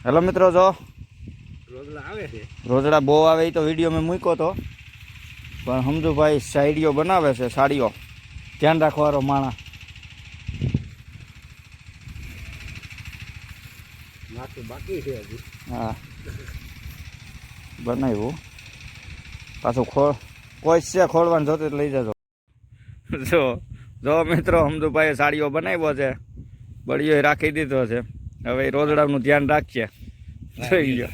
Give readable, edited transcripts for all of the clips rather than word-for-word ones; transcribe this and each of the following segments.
Hello મિત્રો, જો રોજડા આવે છે. રોજડા બહુ આવે એ તો વિડીયો મેં મૂક્યો તો, પણ સમજુભાઈ સાઈડીઓ બનાવે છે, સાડીઓ ધ્યાન રાખવાનો માણા. માથું બાકી છે હજી. હા, બનાવ્યું પાછું કોઈ છે ખોલવાનું જોતું લઈ જજો. જો મિત્રો, સમજુભાઈએ સાડીઓ બનાવ્યો છે, બળીઓ રાખી દીધો છે. હવે રોજડાનું ધ્યાન રાખીએ. જોઈ ગયો.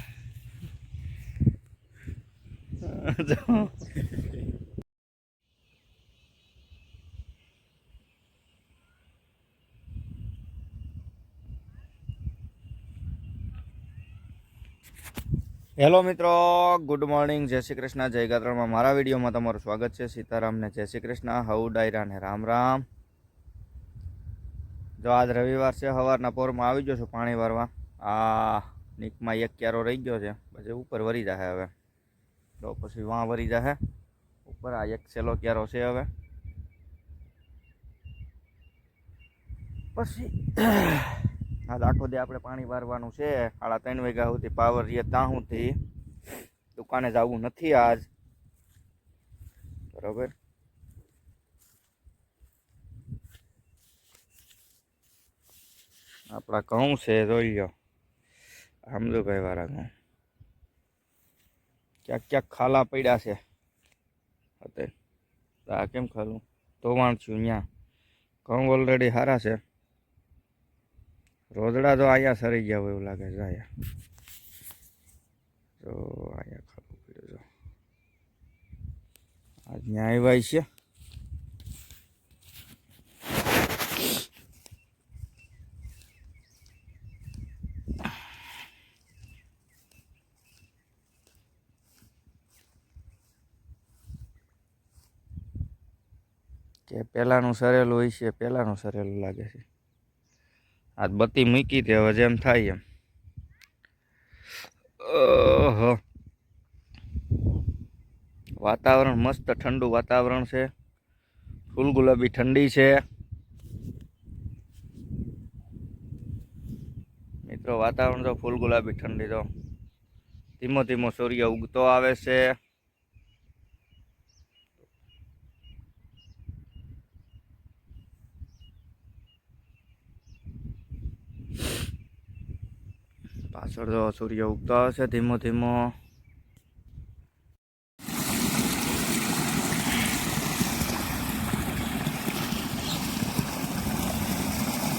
હેલો મિત્રો, ગુડ મોર્નિંગ, જય શ્રી કૃષ્ણ, જય ગાત્રામાં. મારા વિડીયોમાં તમારું સ્વાગત છે. સીતારામને જય શ્રી કૃષ્ણ, હઉ ડાયરા ને રામ રામ. જો આજ રવિવાર છે, સવારના પોરમાં આવી ગયો છું પાણી વારવા. આ નીકમાં એક ક્યારો રહી ગયો છે, પછી ઉપર વરી જશે હવે. તો પછી વાં વરી જશે ઉપર. આ એક છેલ્લો ક્યારો છે હવે. પછી આજ આખો દે આપણે પાણી વારવાનું છે. 3:30 વાગ્યા સુધી પાવર રહીએ ત્યાં સુધી દુકાને જવું નથી આજ, બરોબર. આપણા ઘઉં છે, જોઈ લો સમજુભાઈ વાળા ઘઉં. ક્યાંક ક્યાંક ખાલા પડ્યા છે. આ કેમ ખાલું ધોવાણ છું ત્યાં. ઘઉં ઓલરેડી સારા છે. રોજડા તો અહીંયા સરી ગયા હોય એવું લાગે છે. અહીંયા તો અહીંયા ખાલું પડ્યું છે. આજ ત્યાં આવ્યા છે. કે પહેલાંનું સરેલું હોય છે, પહેલાંનું સરેલું લાગે છે. આજ બત્તી મૂકી હતી, હવે જેમ થાય એમ. ઓહો, વાતાવરણ મસ્ત ઠંડુ વાતાવરણ છે. ફૂલ ગુલાબી ઠંડી છે મિત્રો. વાતાવરણ તો ફૂલ ગુલાબી ઠંડી. તો ધીમો ધીમો સૂર્ય ઉગતો આવે છે. પાછળ તો સૂર્ય ઉગતો આવે છે ધીમો ધીમો.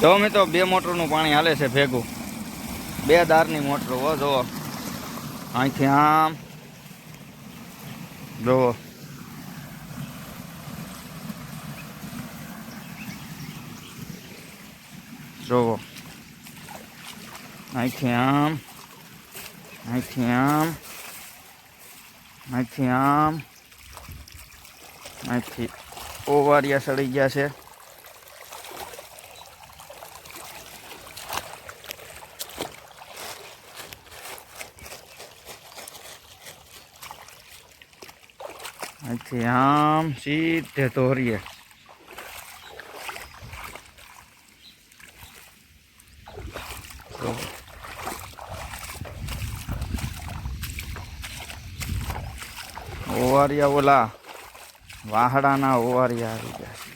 જો મિત્રો, 2 મોટરનું પાણી હાલે છે ભેગું. 2 દારની મોટર. હો જુઓ, અહીંથી આમ જુઓ. જુઓ, અહીંથી આમ, અહીંથી આમ, અહીંથી આમ, અહીંથી ઓવારિયા સડી ગયા છે. અહીંથી આમ સીધે ધોરીએ. ઓવારિયા ઓલા વાહડાના ઓવારિયા આવી ગયા છે.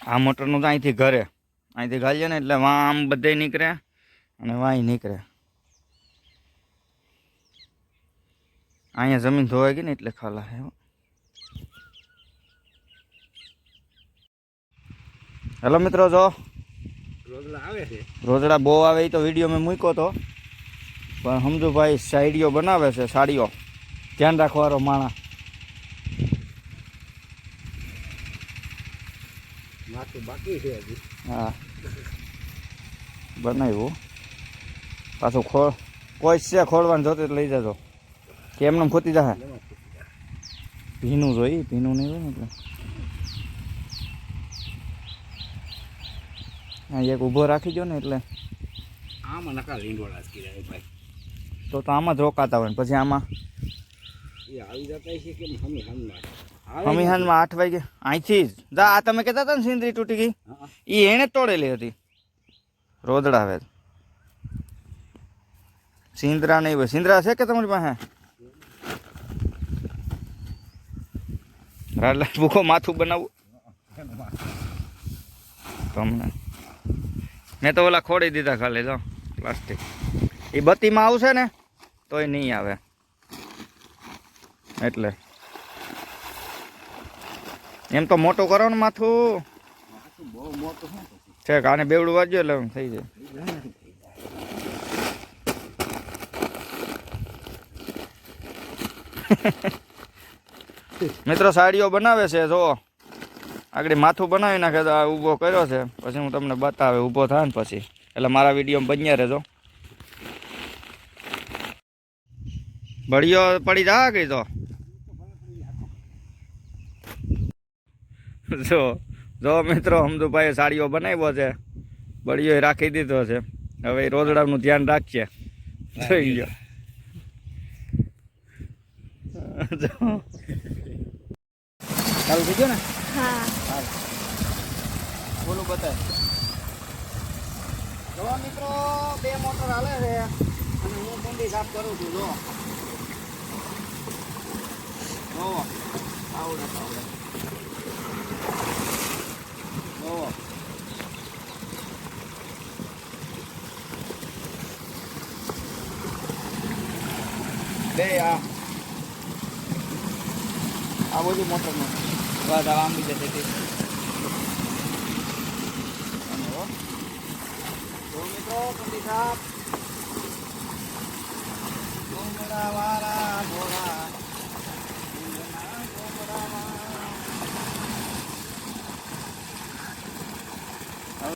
આ મોટરનું તો અહીંથી ઘરે, અહીંથી ગાલીએ ને એટલે વાં આમ બધે નીકળે અને વાંય નીકળે. અહીંયા જમીન ધોવાઈ ગઈ ને એટલે ખાલા હે. હેલો મિત્રો, જો રોજડા આવે છે. રોજડા બહુ આવે એ તો વિડીયો મેં મૂક્યો તો, પણ સમજુભાઈ સાઈડીઓ બનાવે છે, સાડીઓ ધ્યાન રાખવાનો માણા. માથું બાકી છે હજી. હા, બનાવ્યું પાછું કોઈ છે ખોલવાનું જોતું લઈ જજો. કે એમને ખોતી જશે. ભીનું જોઈ, ભીનું નહીં હોય ને એટલે. હા, એક ઊભો રાખી દો ને એટલે. આમાં નકા લીંડોળા જ કર્યા ભાઈ. તો આમાં જ રોકાતા હોય ને પછી આમાં એ આવી જતા છે કે હમી હમણાં હમીહાનમાં 8 વાગે અહીંથી જ જા. આ તમે કહેતા હતા ને સિંદરી તૂટી ગઈ, એ એણે જ તોડેલી હતી. રોદડા આવે સિંદરા નહીં હોય. સિંદરા છે કે તમારી પાસે? રાડલા ભૂખો માથું બનાવવું તમને. મેં તો ઓલા ખોડી દીધા ખાલી જો પ્લાસ્ટિક. એ બત્તીમાં આવશે ને તોય નહીં આવે એટલે. એમ તો મોટું કરો ને માથું બહુ મોટું છે. આને બેવડું વાગ્યું એટલે એમ થઈ જાય. મિત્રો સાડીઓ બનાવે છે જો. આગળ માથું બનાવી નાખે તો આ ઊભો કર્યો છે. પછી હું તમને બતાવે ઊભો થાય ને પછી. એટલે મારા વિડીયોમાં બન્યા રહેજો. બળીઓ પડી જા ગઈ તો જો મિત્રો હમદુભાઈએ સાડીઓ બનાવ્યો છે. બળીઓ રાખી દીધો છે. હવે રોજડાનું ધ્યાન રાખીએ. થઈ ગયો ચાલુ થઈ ગયો ને? હા. બોલું બતાય. જો મિત્રો 2 મોટર હાલે છે અને હું કુંડી સાફ કરું છું. જો આવડે જો બે આ બધું મોટર નું વાત આમ બી જશે તે. તો મિત્રો કુંડી સાફ વારા ઘોડા